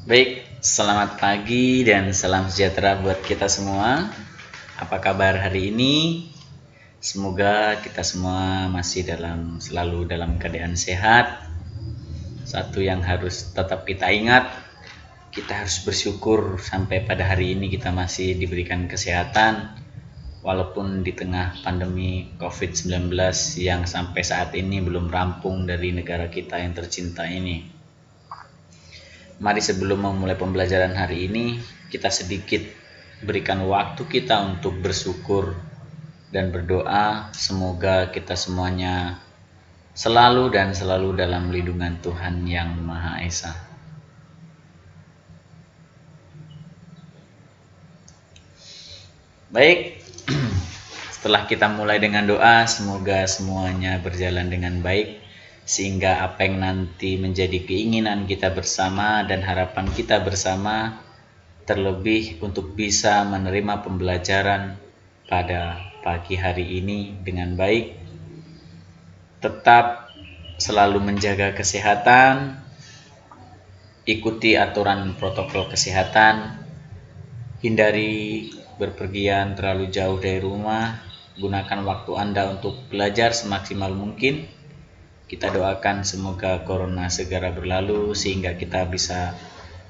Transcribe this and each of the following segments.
Baik, selamat pagi dan salam sejahtera buat kita semua. Apa kabar hari ini? Semoga kita semua masih selalu dalam keadaan sehat. Satu yang harus tetap kita ingat, kita harus bersyukur sampai pada hari ini kita masih diberikan kesehatan. Walaupun di tengah pandemi COVID-19 yang sampai saat ini belum rampung dari negara kita yang tercinta ini. Mari sebelum memulai pembelajaran hari ini, kita sedikit berikan waktu kita untuk bersyukur dan berdoa. Semoga kita semuanya selalu dalam lindungan Tuhan Yang Maha Esa. Baik, setelah kita mulai dengan doa, semoga semuanya berjalan dengan baik, sehingga apa yang nanti menjadi keinginan kita bersama dan harapan kita bersama, terlebih untuk bisa menerima pembelajaran pada pagi hari ini dengan baik. Tetap selalu menjaga kesehatan, ikuti aturan protokol kesehatan, hindari berpergian terlalu jauh dari rumah, gunakan waktu Anda untuk belajar semaksimal mungkin. Kita doakan semoga corona segera berlalu sehingga kita bisa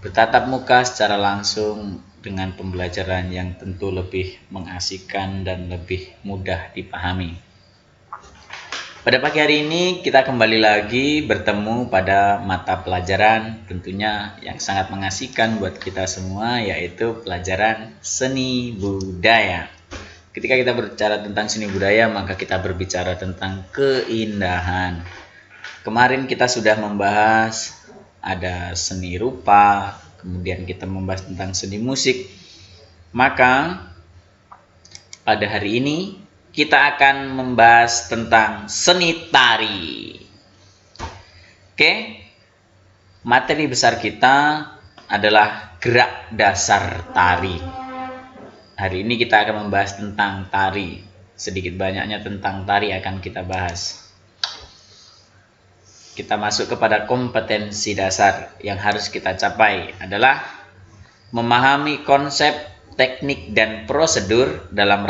bertatap muka secara langsung dengan pembelajaran yang tentu lebih mengasihkan dan lebih mudah dipahami. Pada pagi hari ini kita kembali lagi bertemu pada mata pelajaran tentunya yang sangat mengasihkan buat kita semua, yaitu pelajaran seni budaya. Ketika kita berbicara tentang seni budaya, maka kita berbicara tentang keindahan. Kemarin kita sudah membahas ada seni rupa, kemudian kita membahas tentang seni musik. Maka pada hari ini kita akan membahas tentang seni tari. Oke, materi besar kita adalah gerak dasar tari. Hari ini kita akan membahas tentang tari. Sedikit banyaknya tentang tari akan kita bahas. Kita masuk kepada kompetensi dasar yang harus kita capai adalah memahami konsep, teknik, dan prosedur dalam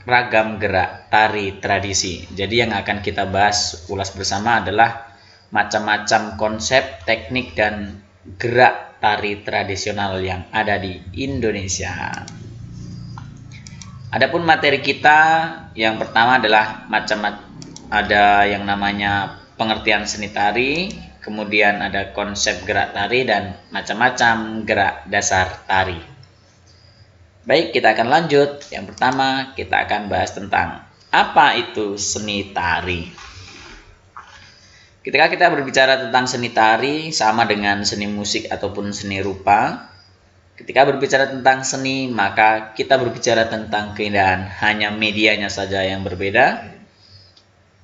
ragam gerak tari tradisi. Jadi yang akan kita bahas ulas bersama adalah macam-macam konsep, teknik, dan gerak tari tradisional yang ada di Indonesia. Adapun materi kita yang pertama adalah ada yang namanya pengertian seni tari, kemudian ada konsep gerak tari dan macam-macam gerak dasar tari. Baik, kita akan lanjut. Yang pertama, kita akan bahas tentang apa itu seni tari. Ketika kita berbicara tentang seni tari, sama dengan seni musik ataupun seni rupa. Ketika berbicara tentang seni, maka kita berbicara tentang keindahan, hanya medianya saja yang berbeda.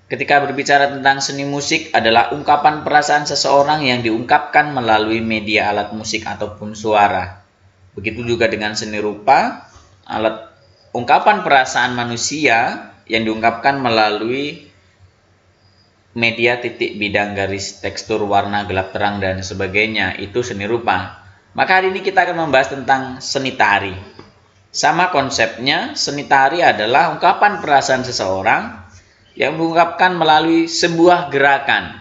Ketika berbicara tentang seni musik adalah ungkapan perasaan seseorang yang diungkapkan melalui media alat musik ataupun suara. Begitu juga dengan seni rupa, ungkapan perasaan manusia yang diungkapkan melalui media titik, bidang, garis, tekstur, warna, gelap, terang, dan sebagainya. Itu seni rupa. Maka hari ini kita akan membahas tentang seni tari. Sama konsepnya, seni tari adalah ungkapan perasaan seseorang yang diungkapkan melalui sebuah gerakan.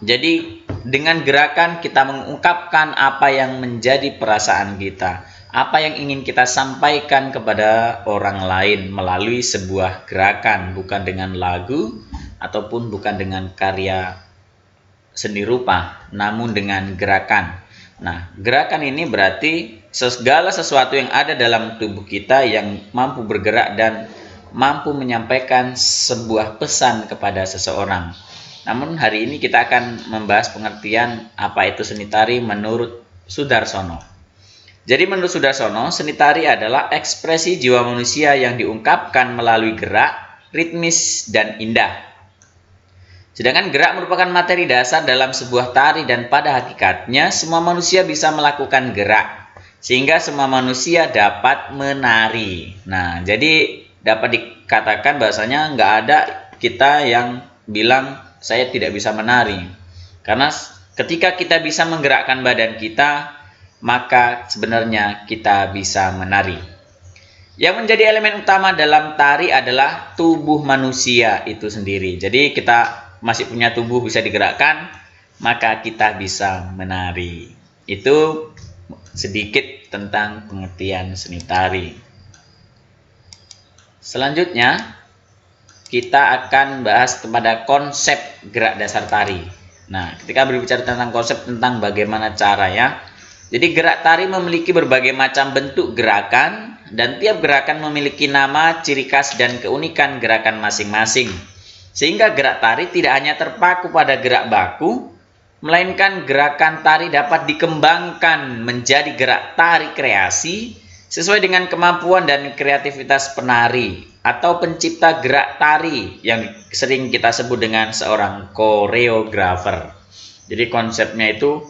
Jadi dengan gerakan kita mengungkapkan apa yang menjadi perasaan kita, apa yang ingin kita sampaikan kepada orang lain melalui sebuah gerakan, bukan dengan lagu ataupun bukan dengan karya seni rupa, namun dengan gerakan. Nah, gerakan ini berarti segala sesuatu yang ada dalam tubuh kita yang mampu bergerak dan mampu menyampaikan sebuah pesan kepada seseorang. Namun hari ini kita akan membahas pengertian apa itu seni tari menurut Sudarsono. Jadi menurut Sudarsono, seni tari adalah ekspresi jiwa manusia yang diungkapkan melalui gerak, ritmis, dan indah. Sedangkan gerak merupakan materi dasar dalam sebuah tari dan pada hakikatnya semua manusia bisa melakukan gerak. Sehingga semua manusia dapat menari. Nah, jadi dapat dikatakan bahasanya nggak ada kita yang bilang saya tidak bisa menari. Karena ketika kita bisa menggerakkan badan kita, maka sebenarnya kita bisa menari. Yang menjadi elemen utama dalam tari adalah tubuh manusia itu sendiri. Jadi kita masih punya tubuh bisa digerakkan, maka kita bisa menari. Itu sedikit tentang pengertian seni tari. Selanjutnya, kita akan bahas kepada konsep gerak dasar tari. Nah, ketika berbicara tentang konsep tentang bagaimana caranya, jadi gerak tari memiliki berbagai macam bentuk gerakan dan tiap gerakan memiliki nama, ciri khas, dan keunikan gerakan masing-masing. Sehingga gerak tari tidak hanya terpaku pada gerak baku, melainkan gerakan tari dapat dikembangkan menjadi gerak tari kreasi sesuai dengan kemampuan dan kreativitas penari atau pencipta gerak tari yang sering kita sebut dengan seorang koreografer. Jadi konsepnya itu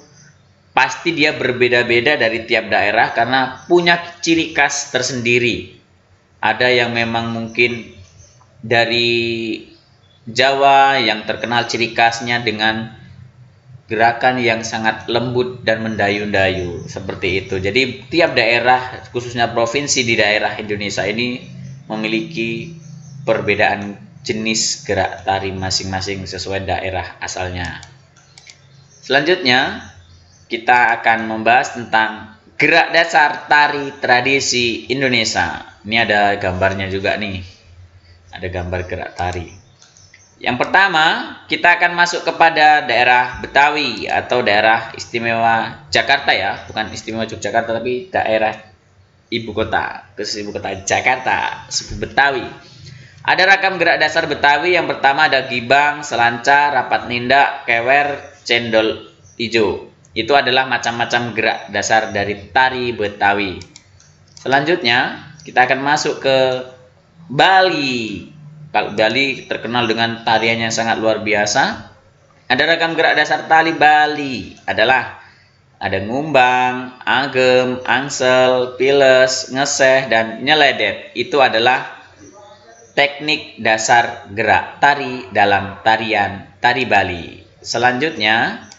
pasti dia berbeda-beda dari tiap daerah karena punya ciri khas tersendiri. Ada yang memang mungkin dari Jawa yang terkenal ciri khasnya dengan gerakan yang sangat lembut dan mendayu-dayu seperti itu. Jadi tiap daerah, khususnya provinsi di daerah Indonesia ini memiliki perbedaan jenis gerak tari masing-masing sesuai daerah asalnya. Selanjutnya, kita akan membahas tentang gerak dasar tari tradisi Indonesia. Ini ada gambarnya juga nih. Ada gambar gerak tari. Yang pertama, kita akan masuk kepada daerah Betawi atau daerah istimewa Jakarta ya. Bukan istimewa Yogyakarta, tapi daerah ibu kota. Khusus ibu kota Jakarta, suku Betawi. Ada ragam gerak dasar Betawi. Yang pertama ada gibang, selancar, rapat nindak, kewer, cendol ijo. Itu adalah macam-macam gerak dasar dari tari Betawi. Selanjutnya, kita akan masuk ke Bali. Kalau Bali terkenal dengan tariannya sangat luar biasa. Ada ragam gerak dasar tari Bali. Ada ngumbang, agem, angsel, piles, ngeseh, dan nyeledet. Itu adalah teknik dasar gerak tari dalam tarian tari Bali. Selanjutnya,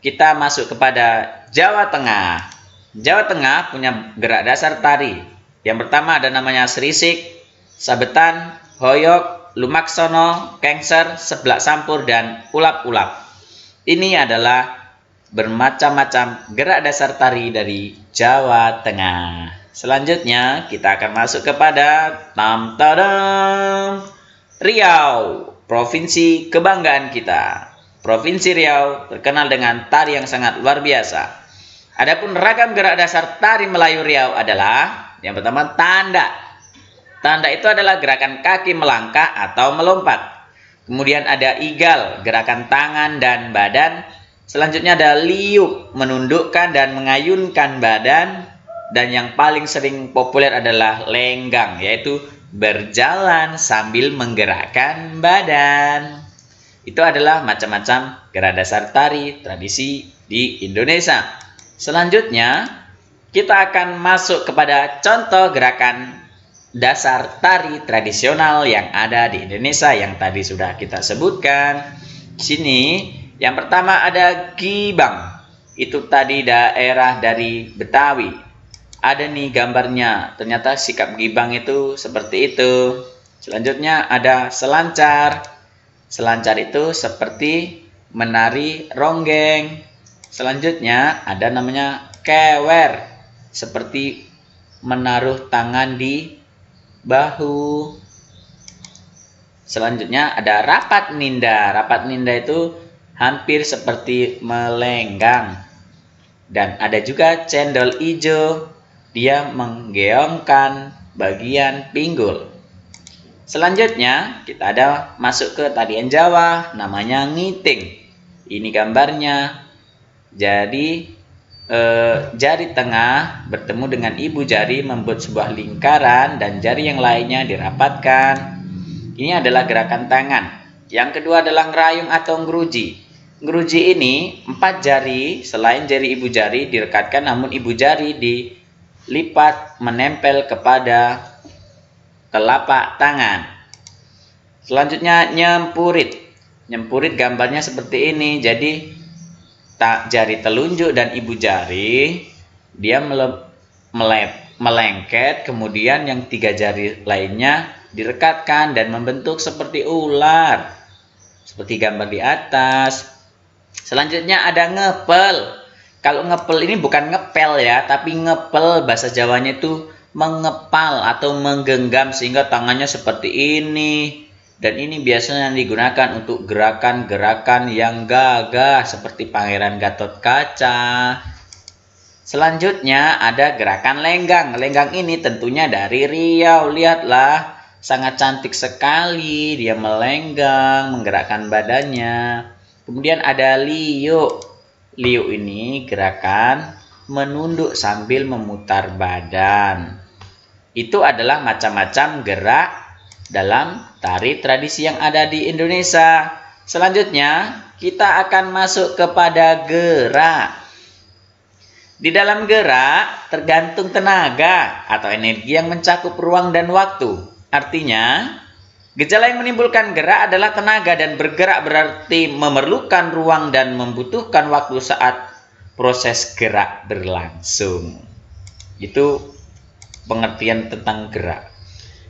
kita masuk kepada Jawa Tengah. Jawa Tengah punya gerak dasar tari. Yang pertama ada namanya serisik, sabetan, hoyok, lumaksono, kengser, seblak sampur, dan ulap-ulap. Ini adalah bermacam-macam gerak dasar tari dari Jawa Tengah. Selanjutnya kita akan masuk kepada Riau, provinsi kebanggaan kita. Provinsi Riau terkenal dengan tari yang sangat luar biasa. Adapun ragam gerak dasar tari Melayu Riau adalah yang pertama tanda. Tanda itu adalah gerakan kaki melangkah atau melompat. Kemudian ada igal, gerakan tangan dan badan. Selanjutnya ada liuk, menundukkan dan mengayunkan badan. Dan yang paling sering populer adalah lenggang, yaitu berjalan sambil menggerakkan badan. Itu adalah macam-macam gerak dasar tari tradisi di Indonesia. Selanjutnya, kita akan masuk kepada contoh gerakan dasar tari tradisional yang ada di Indonesia yang tadi sudah kita sebutkan. Di sini yang pertama ada gibang. Itu tadi daerah dari Betawi. Ada nih gambarnya. Ternyata sikap gibang itu seperti itu. Selanjutnya ada selancar. Selancar itu seperti menari ronggeng. Selanjutnya ada namanya kewer. Seperti menaruh tangan di bahu. Selanjutnya ada rapat ninda. Rapat ninda itu hampir seperti melenggang. Dan ada juga cendol ijo. Dia menggeongkan bagian pinggul. Selanjutnya kita ada masuk ke tarian Jawa, namanya ngiting. Ini gambarnya. Jadi jari tengah bertemu dengan ibu jari membuat sebuah lingkaran dan jari yang lainnya dirapatkan. Ini adalah gerakan tangan. Yang kedua adalah ngerayung atau ngeruji. Ngeruji ini 4 jari selain jari ibu jari direkatkan, namun ibu jari dilipat menempel kepada telapak tangan. Selanjutnya nyempurit. Nyempurit gambarnya seperti ini. Jadi jari telunjuk dan ibu jari dia melengket, kemudian yang 3 jari lainnya direkatkan dan membentuk seperti ular, seperti gambar di atas. Selanjutnya ada ngepel. Kalau ngepel ini bukan ngepel ya, tapi ngepel bahasa Jawanya itu mengepal atau menggenggam sehingga tangannya seperti ini. Dan ini biasanya digunakan untuk gerakan-gerakan yang gagah seperti Pangeran Gatotkaca. Selanjutnya ada gerakan lenggang. Lenggang ini tentunya dari Riau. Lihatlah, sangat cantik sekali. Dia melenggang, menggerakkan badannya. Kemudian ada liuk. Liuk ini gerakan menunduk sambil memutar badan. Itu adalah macam-macam gerak dalam tari tradisi yang ada di Indonesia. Selanjutnya, kita akan masuk kepada gerak. Di dalam gerak tergantung tenaga atau energi yang mencakup ruang dan waktu. Artinya, gejala yang menimbulkan gerak adalah tenaga dan bergerak berarti memerlukan ruang dan membutuhkan waktu saat proses gerak berlangsung. Itu pengertian tentang gerak.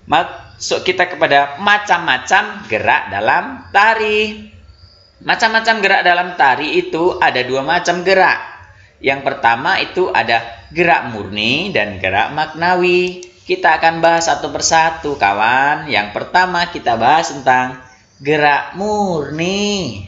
Masuk kita kepada macam-macam gerak dalam tari. Macam-macam gerak dalam tari itu ada 2 macam gerak. Yang pertama itu ada gerak murni dan gerak maknawi. Kita akan bahas satu persatu, kawan. Yang pertama kita bahas tentang gerak murni.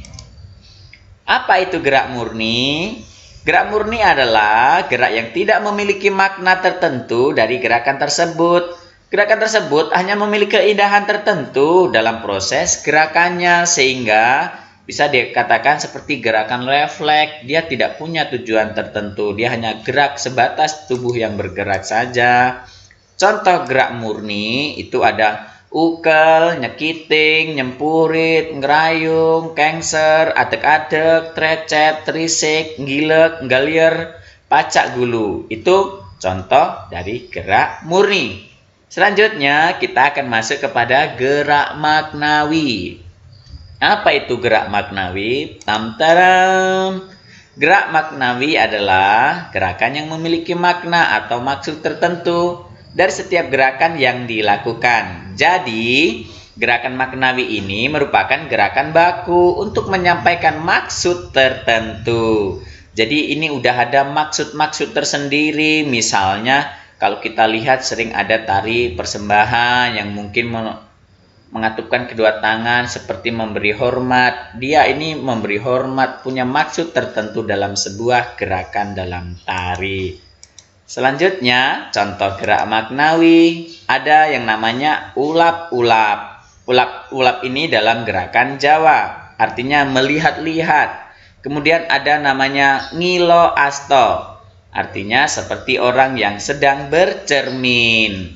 Apa itu gerak murni? Gerak murni adalah gerak yang tidak memiliki makna tertentu dari gerakan tersebut. Gerakan tersebut hanya memiliki keindahan tertentu dalam proses gerakannya, sehingga bisa dikatakan seperti gerakan refleks. Dia tidak punya tujuan tertentu, dia hanya gerak sebatas tubuh yang bergerak saja. Contoh gerak murni itu ada ukel, nyekiting, nyempurit, ngerayung, kengser, adek-adek, trecet, trisik, ngilek, ngalier, pacak gulu. Itu contoh dari gerak murni. Selanjutnya kita akan masuk kepada gerak maknawi. Apa itu gerak maknawi? Tam-taram. Gerak maknawi adalah gerakan yang memiliki makna atau maksud tertentu dari setiap gerakan yang dilakukan. Jadi, gerakan maknawi ini merupakan gerakan baku untuk menyampaikan maksud tertentu. Jadi, ini udah ada maksud-maksud tersendiri. Misalnya, kalau kita lihat sering ada tari persembahan yang mungkin mengatupkan kedua tangan seperti memberi hormat. Dia ini memberi hormat, punya maksud tertentu dalam sebuah gerakan dalam tari. Selanjutnya, contoh gerak maknawi, ada yang namanya ulap-ulap. Ulap-ulap ini dalam gerakan Jawa, artinya melihat-lihat. Kemudian ada namanya ngilo asto, artinya seperti orang yang sedang bercermin.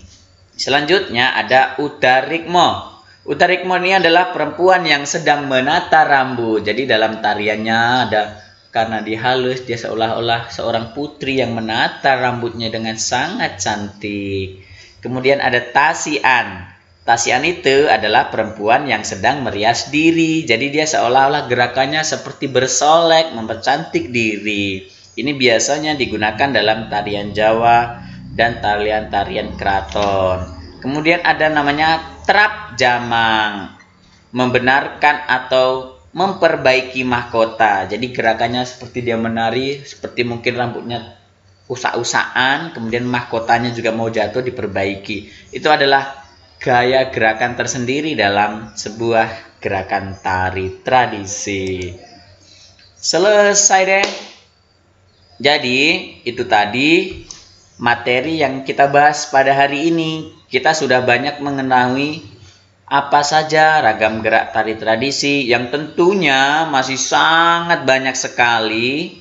Selanjutnya ada udarikmo. Udarikmo ini adalah perempuan yang sedang menata rambut. Jadi dalam tariannya ada, karena dihalus, dia seolah-olah seorang putri yang menata rambutnya dengan sangat cantik. Kemudian ada tasian. Tasian itu adalah perempuan yang sedang merias diri. Jadi dia seolah-olah gerakannya seperti bersolek, mempercantik diri. Ini biasanya digunakan dalam tarian Jawa dan tarian-tarian keraton. Kemudian ada namanya trap jamang. Membenarkan atau memperbaiki mahkota. Jadi gerakannya seperti dia menari, seperti mungkin rambutnya usak-usakan, kemudian mahkotanya juga mau jatuh, diperbaiki. Itu adalah gaya gerakan tersendiri dalam sebuah gerakan tari tradisi. Selesai deh. Jadi itu tadi materi yang kita bahas pada hari ini. Kita sudah banyak mengetahui apa saja ragam gerak tari tradisi yang tentunya masih sangat banyak sekali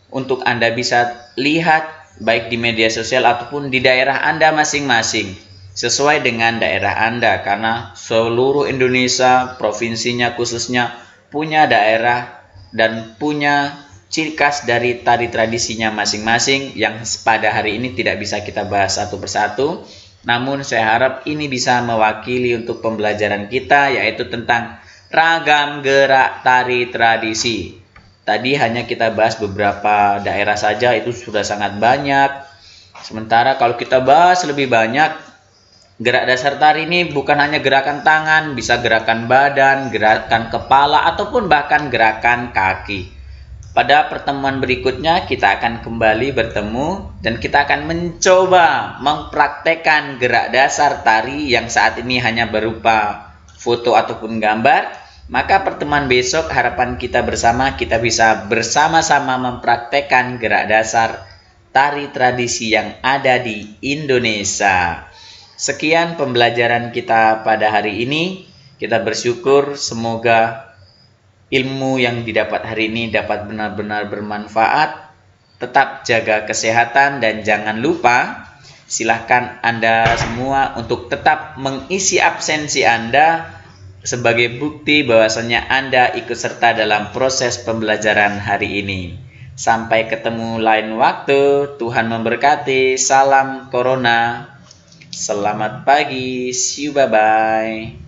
untuk Anda bisa lihat baik di media sosial ataupun di daerah Anda masing-masing sesuai dengan daerah Anda, karena seluruh Indonesia, provinsinya khususnya punya daerah dan punya ciri khas dari tari tradisinya masing-masing yang pada hari ini tidak bisa kita bahas satu persatu. Namun saya harap ini bisa mewakili untuk pembelajaran kita, yaitu tentang ragam gerak tari tradisi. Tadi hanya kita bahas beberapa daerah saja, itu sudah sangat banyak. Sementara kalau kita bahas lebih banyak, gerak dasar tari ini bukan hanya gerakan tangan, bisa gerakan badan, gerakan kepala, ataupun bahkan gerakan kaki. Pada pertemuan berikutnya kita akan kembali bertemu dan kita akan mencoba mempraktekkan gerak dasar tari yang saat ini hanya berupa foto ataupun gambar. Maka pertemuan besok harapan kita bersama kita bisa bersama-sama mempraktekkan gerak dasar tari tradisi yang ada di Indonesia. Sekian pembelajaran kita pada hari ini. Kita bersyukur semoga ilmu yang didapat hari ini dapat benar-benar bermanfaat. Tetap jaga kesehatan dan jangan lupa silahkan Anda semua untuk tetap mengisi absensi Anda sebagai bukti bahwasannya Anda ikut serta dalam proses pembelajaran hari ini. Sampai ketemu lain waktu. Tuhan memberkati. Salam Corona. Selamat pagi. See you, bye-bye.